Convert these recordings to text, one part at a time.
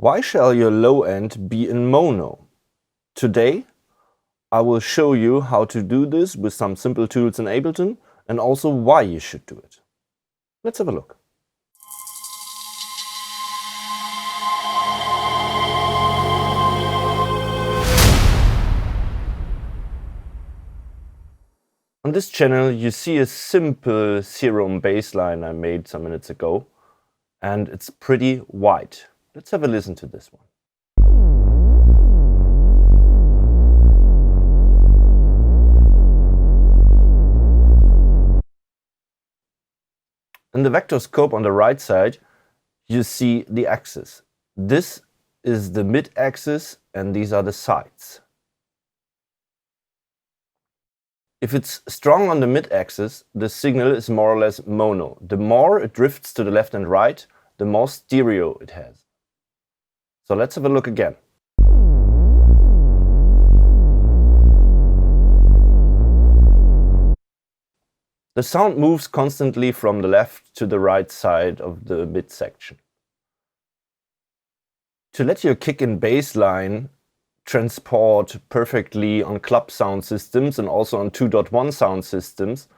Why shall your low end be in mono? Today I will show you how to do this with some simple tools in Ableton and also why you should do it. Let's have a look. On this channel you see a simple serum bass line I made some minutes ago, and it's pretty wide. Let's have a listen to this one. In the vector scope on the right side you see the axis. This is the mid axis and these are the sides. If it's strong on the mid-axis, the signal is more or less mono. The more it drifts to the left and right, the more stereo it has. So let's have a look again. The sound moves constantly from the left to the right side of the mid-section. To let your kick and bass line transport perfectly on club sound systems and also on 2.1 sound systems,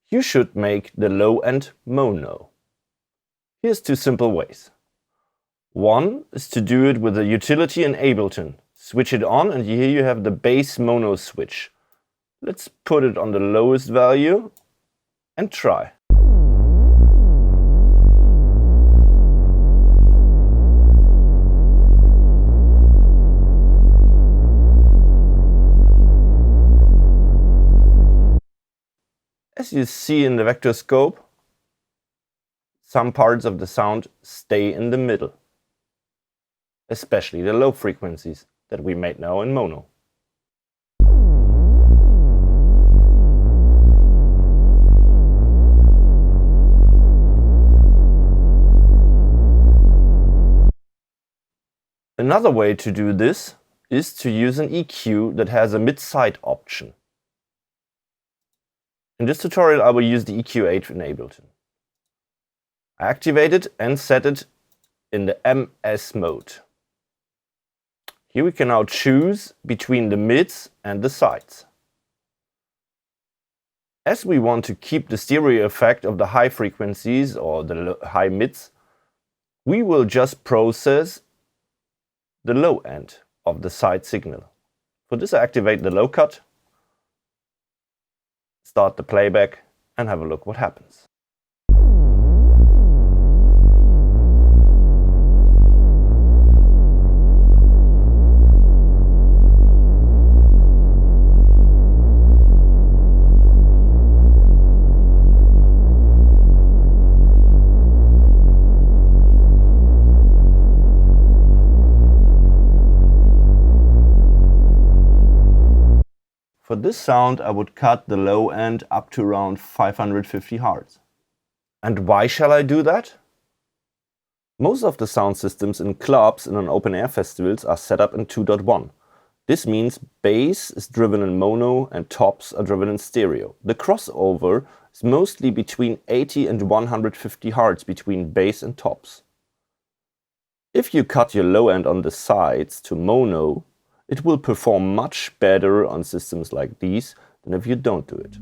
you should make the low end mono. Here's two simple ways. One is to do it with a utility in Ableton. Switch it on and here you have the bass mono switch. Let's put it on the lowest value and try. As you see in the vector scope, some parts of the sound stay in the middle, especially the low frequencies that we made now in mono. Another way to do this is to use an EQ that has a mid-side option. In this tutorial I will use the EQ8 in Ableton. I activate it and set it in the MS mode. Here we can now choose between the mids and the sides. As we want to keep the stereo effect of the high frequencies or the high mids, we will just process the low end of the side signal. For this I activate the low cut, start the playback and have a look what happens. For this sound I would cut the low end up to around 550 Hz. And why shall I do that? Most of the sound systems in clubs and on open air festivals are set up in 2.1. This means bass is driven in mono and tops are driven in stereo. The crossover is mostly between 80 and 150 Hz between bass and tops. If you cut your low end on the sides to mono, it will perform much better on systems like these than if you don't do it.